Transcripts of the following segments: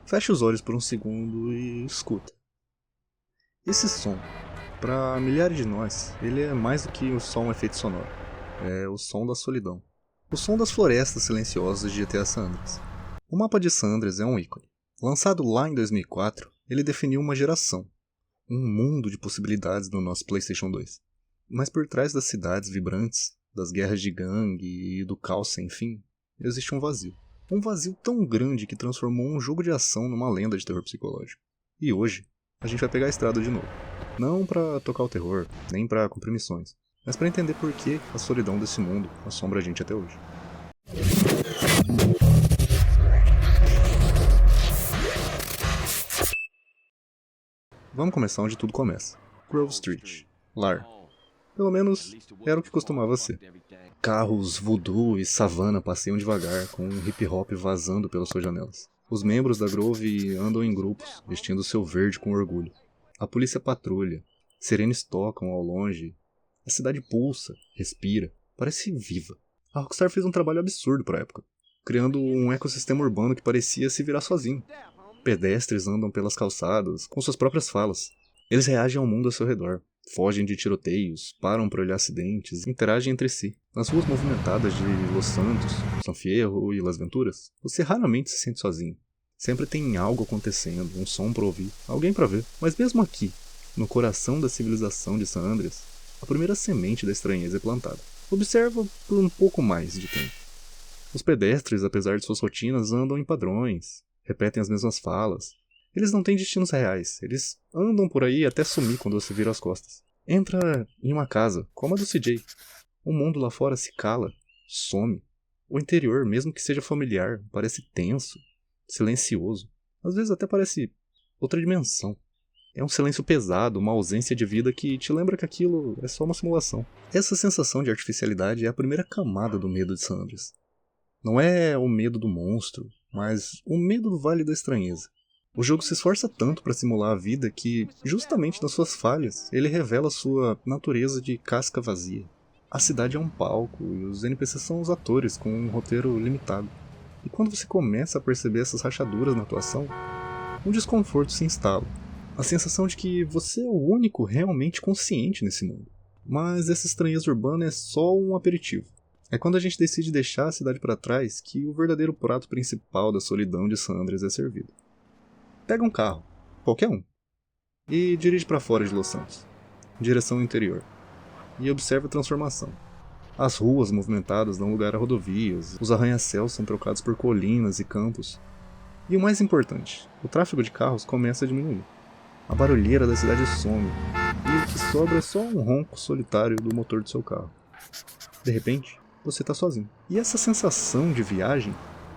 Feche os olhos por um segundo e escuta. Esse som, para milhares de nós, ele é mais do que só um efeito sonoro. É o som da solidão. O som das florestas silenciosas de GTA San Andreas. O mapa de San Andreas é um ícone. Lançado lá em 2004, ele definiu uma geração. Um mundo de possibilidades no nosso PlayStation 2. Mas por trás das cidades vibrantes, das guerras de gangue e do caos sem fim, existe um vazio. Um vazio tão grande que transformou um jogo de ação numa lenda de terror psicológico. E hoje, a gente vai pegar a estrada de novo. Não pra tocar o terror, nem pra cumprir missões, mas pra entender por que a solidão desse mundo assombra a gente até hoje. Vamos começar onde tudo começa. Grove Street. Lar. Pelo menos era o que costumava ser. Carros voodoo e savana passeiam devagar, com um hip hop vazando pelas suas janelas. Os membros da Grove andam em grupos, vestindo seu verde com orgulho. A polícia patrulha, sirenes tocam ao longe. A cidade pulsa, respira, parece viva. A Rockstar fez um trabalho absurdo para a época, criando um ecossistema urbano que parecia se virar sozinho. Pedestres andam pelas calçadas, com suas próprias falas. Eles reagem ao mundo ao seu redor, fogem de tiroteios, param para olhar acidentes, interagem entre si. Nas ruas movimentadas de Los Santos, San Fierro e Las Venturas, você raramente se sente sozinho. Sempre tem algo acontecendo, um som para ouvir, alguém para ver. Mas mesmo aqui, no coração da civilização de San Andreas, a primeira semente da estranheza é plantada. Observa por um pouco mais de tempo. Os pedestres, apesar de suas rotinas, andam em padrões, repetem as mesmas falas. Eles não têm destinos reais, eles andam por aí até sumir quando você vira as costas. Entra em uma casa, como a do CJ. O mundo lá fora se cala, some. O interior, mesmo que seja familiar, parece tenso, silencioso. Às vezes até parece outra dimensão. É um silêncio pesado, uma ausência de vida que te lembra que aquilo é só uma simulação. Essa sensação de artificialidade é a primeira camada do medo de San Andreas. Não é o medo do monstro, mas o medo do Vale da Estranheza. O jogo se esforça tanto para simular a vida que, justamente nas suas falhas, ele revela sua natureza de casca vazia. A cidade é um palco e os NPCs são os atores com um roteiro limitado. E quando você começa a perceber essas rachaduras na atuação, um desconforto se instala. A sensação de que você é o único realmente consciente nesse mundo. Mas essa estranheza urbana é só um aperitivo. É quando a gente decide deixar a cidade para trás que o verdadeiro prato principal da solidão de San Andreas é servido. Pega um carro, qualquer um, e dirige para fora de Los Santos, direção interior, e observa a transformação. As ruas movimentadas dão lugar a rodovias, os arranha-céus são trocados por colinas e campos. E o mais importante, o tráfego de carros começa a diminuir. A barulheira da cidade some, e o que sobra é só um ronco solitário do motor do seu carro. De repente, você está sozinho. E essa sensação de viagem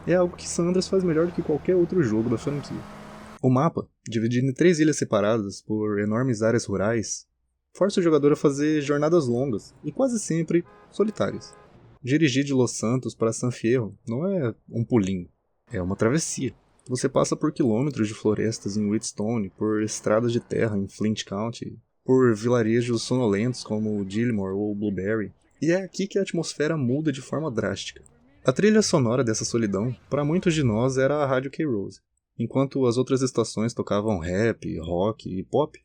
é algo que San Andreas faz melhor do que qualquer outro jogo da franquia. O mapa, dividido em 3 ilhas separadas por enormes áreas rurais, força o jogador a fazer jornadas longas e quase sempre solitárias. Dirigir de Los Santos para San Fierro não é um pulinho, é uma travessia. Você passa por quilômetros de florestas em Wheatstone, por estradas de terra em Flint County, por vilarejos sonolentos como Gilmore ou Blueberry, e é aqui que a atmosfera muda de forma drástica. A trilha sonora dessa solidão, para muitos de nós, era a rádio K-Rose. Enquanto as outras estações tocavam rap, rock e pop,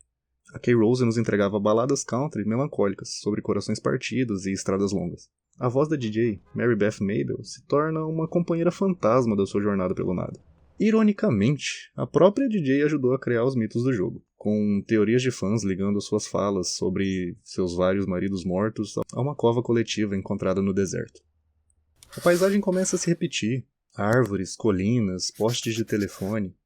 a K-Rose nos entregava baladas country melancólicas sobre corações partidos e estradas longas. A voz da DJ, Mary Beth Mabel, se torna uma companheira fantasma da sua jornada pelo nada. Ironicamente, a própria DJ ajudou a criar os mitos do jogo, com teorias de fãs ligando suas falas sobre seus vários maridos mortos a uma cova coletiva encontrada no deserto. A paisagem começa a se repetir. Árvores, colinas, postes de telefone.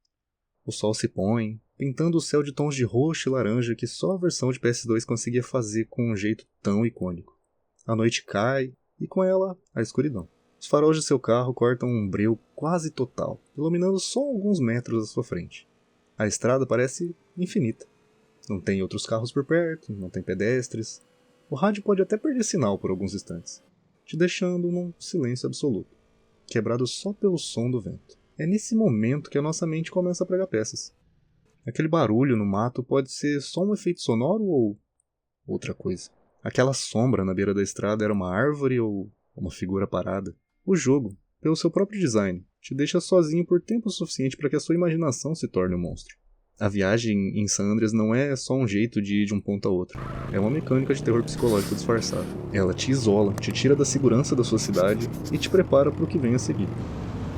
O sol se põe, pintando o céu de tons de roxo e laranja que só a versão de PS2 conseguia fazer com um jeito tão icônico. A noite cai, e com ela, a escuridão. Os faróis de seu carro cortam um breu quase total, iluminando só alguns metros à sua frente. A estrada parece infinita. Não tem outros carros por perto, não tem pedestres. O rádio pode até perder sinal por alguns instantes, te deixando num silêncio absoluto, quebrado só pelo som do vento. É nesse momento que a nossa mente começa a pregar peças. Aquele barulho no mato pode ser só um efeito sonoro ou outra coisa. Aquela sombra na beira da estrada era uma árvore ou uma figura parada. O jogo, pelo seu próprio design, te deixa sozinho por tempo suficiente para que a sua imaginação se torne um monstro. A viagem em San Andreas não é só um jeito de ir de um ponto a outro. É uma mecânica de terror psicológico disfarçado. Ela te isola, te tira da segurança da sua cidade e te prepara para o que vem a seguir.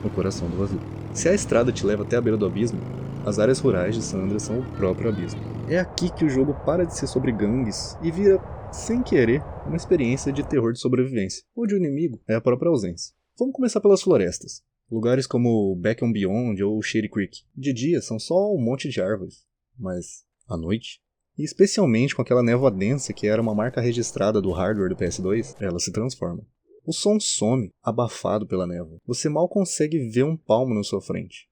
O coração do vazio. Se a estrada te leva até a beira do abismo, as áreas rurais de San Andreas são o próprio abismo. É aqui que o jogo para de ser sobre gangues e vira, sem querer, uma experiência de terror de sobrevivência, onde o inimigo é a própria ausência. Vamos começar pelas florestas. Lugares como Back and Beyond ou Shady Creek. De dia são só um monte de árvores, mas à noite, e especialmente com aquela névoa densa que era uma marca registrada do hardware do PS2, ela se transforma. O som some, abafado pela névoa. Você mal consegue ver um palmo na sua frente.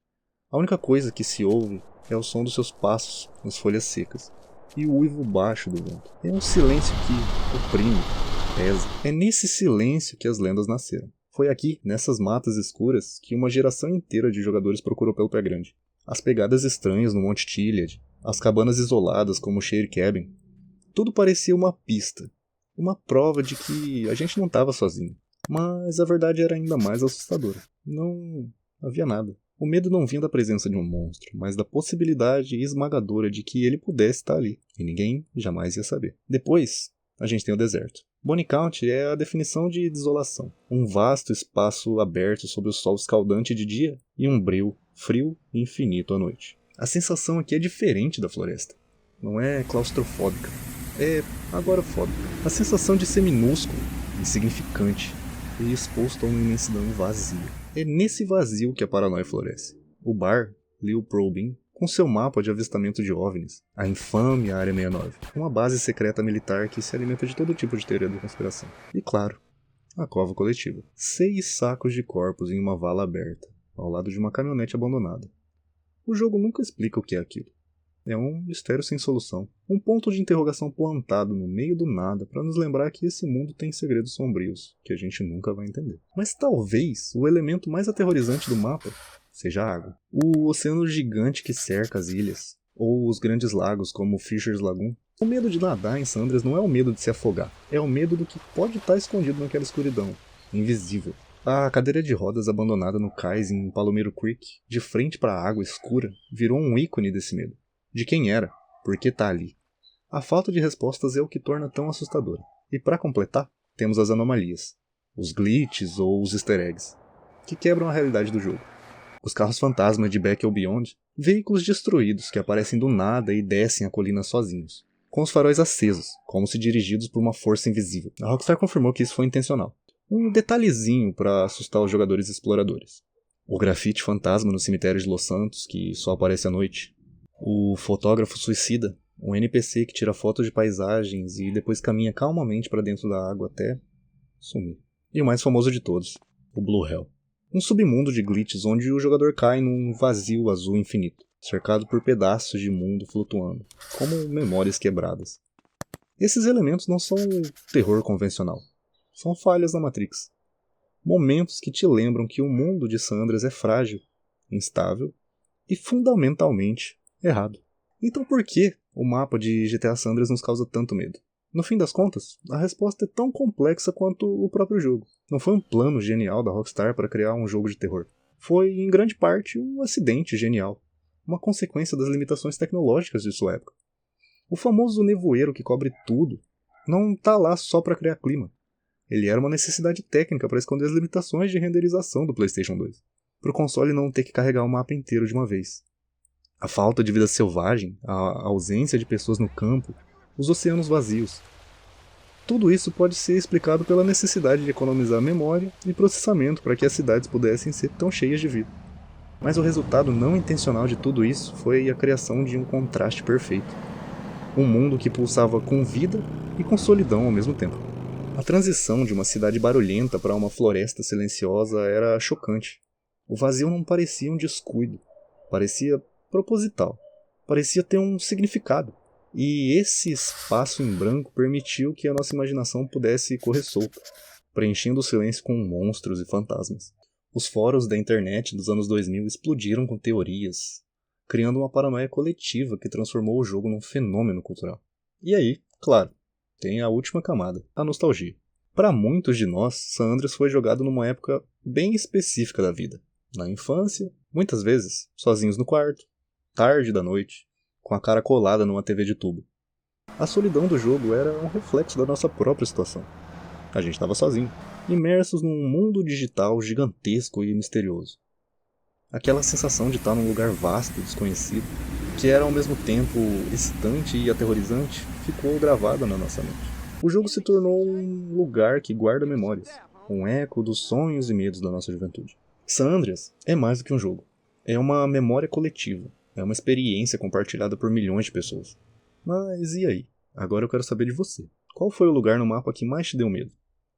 A única coisa que se ouve é o som dos seus passos nas folhas secas e o uivo baixo do vento. É um silêncio que oprime, pesa. É nesse silêncio que as lendas nasceram. Foi aqui, nessas matas escuras, que uma geração inteira de jogadores procurou pelo Pé Grande. As pegadas estranhas no Monte Chiliad, as cabanas isoladas como Shady Cabin, tudo parecia uma pista, uma prova de que a gente não estava sozinho. Mas a verdade era ainda mais assustadora. Não havia nada. O medo não vinha da presença de um monstro, mas da possibilidade esmagadora de que ele pudesse estar ali, e ninguém jamais ia saber. Depois, a gente tem o deserto. Bonnie County é a definição de desolação. Um vasto espaço aberto sob o sol escaldante de dia e um breu frio e infinito à noite. A sensação aqui é diferente da floresta. Não é claustrofóbica. É agorafóbica. A sensação de ser minúsculo, insignificante e exposto a uma imensidão vazia. É nesse vazio que a paranoia floresce. O bar, Lil Probing, com seu mapa de avistamento de OVNIs, a infame Área 69, uma base secreta militar que se alimenta de todo tipo de teoria da conspiração. E claro, a cova coletiva. 6 sacos de corpos em uma vala aberta, ao lado de uma caminhonete abandonada. O jogo nunca explica o que é aquilo. É um mistério sem solução. Um ponto de interrogação plantado no meio do nada para nos lembrar que esse mundo tem segredos sombrios que a gente nunca vai entender. Mas talvez o elemento mais aterrorizante do mapa seja a água. O oceano gigante que cerca as ilhas, ou os grandes lagos como Fisher's Lagoon. O medo de nadar em San Andreas não é o medo de se afogar, é o medo do que pode estar escondido naquela escuridão, invisível. A cadeira de rodas abandonada no cais em Palomero Creek, de frente para a água escura, virou um ícone desse medo. De quem era, por que tá ali. A falta de respostas é o que torna tão assustadora. E para completar, temos as anomalias, os glitches ou os easter eggs, que quebram a realidade do jogo. Os carros fantasma de Back or Beyond, veículos destruídos que aparecem do nada e descem a colina sozinhos, com os faróis acesos, como se dirigidos por uma força invisível. A Rockstar confirmou que isso foi intencional. Um detalhezinho para assustar os jogadores exploradores. O grafite fantasma no cemitério de Los Santos, que só aparece à noite. O fotógrafo suicida, um NPC que tira fotos de paisagens e depois caminha calmamente para dentro da água até sumir. E o mais famoso de todos, o Blue Hell. Um submundo de glitches onde o jogador cai num vazio azul infinito, cercado por pedaços de mundo flutuando, como memórias quebradas. Esses elementos não são o terror convencional, são falhas na Matrix. Momentos que te lembram que o mundo de San Andreas é frágil, instável e fundamentalmente errado. Então por que o mapa de GTA San Andreas nos causa tanto medo? No fim das contas, a resposta é tão complexa quanto o próprio jogo. Não foi um plano genial da Rockstar para criar um jogo de terror. Foi, em grande parte, um acidente genial. Uma consequência das limitações tecnológicas de sua época. O famoso nevoeiro que cobre tudo não está lá só para criar clima. Ele era uma necessidade técnica para esconder as limitações de renderização do PlayStation 2. Para o console não ter que carregar o mapa inteiro de uma vez. A falta de vida selvagem, a ausência de pessoas no campo, os oceanos vazios. Tudo isso pode ser explicado pela necessidade de economizar memória e processamento para que as cidades pudessem ser tão cheias de vida. Mas o resultado não intencional de tudo isso foi a criação de um contraste perfeito. Um mundo que pulsava com vida e com solidão ao mesmo tempo. A transição de uma cidade barulhenta para uma floresta silenciosa era chocante. O vazio não parecia um descuido, parecia proposital, parecia ter um significado. E esse espaço em branco permitiu que a nossa imaginação pudesse correr solta, preenchendo o silêncio com monstros e fantasmas. Os fóruns da internet dos anos 2000 explodiram com teorias, criando uma paranoia coletiva que transformou o jogo num fenômeno cultural. E aí, claro, tem a última camada, a nostalgia. Para muitos de nós, San Andreas foi jogado numa época bem específica da vida. Na infância, muitas vezes, sozinhos no quarto, tarde da noite, com a cara colada numa TV de tubo. A solidão do jogo era um reflexo da nossa própria situação. A gente estava sozinho, imersos num mundo digital gigantesco e misterioso. Aquela sensação de estar num lugar vasto e desconhecido, que era ao mesmo tempo excitante e aterrorizante, ficou gravada na nossa mente. O jogo se tornou um lugar que guarda memórias, um eco dos sonhos e medos da nossa juventude. San Andreas é mais do que um jogo. É uma memória coletiva, é uma experiência compartilhada por milhões de pessoas. Mas e aí? Agora eu quero saber de você. Qual foi o lugar no mapa que mais te deu medo?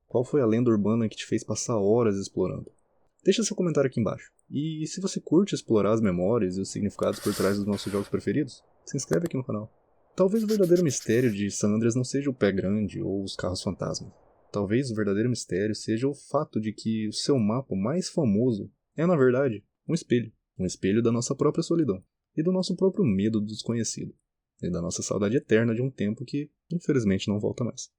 Qual foi a lenda urbana que te fez passar horas explorando? Deixa seu comentário aqui embaixo. E se você curte explorar as memórias e os significados por trás dos nossos jogos preferidos, se inscreve aqui no canal. Talvez o verdadeiro mistério de San Andreas não seja o pé grande ou os carros fantasma. Talvez o verdadeiro mistério seja o fato de que o seu mapa mais famoso é, na verdade, um espelho. Um espelho da nossa própria solidão. E do nosso próprio medo do desconhecido. E da nossa saudade eterna de um tempo que, infelizmente, não volta mais.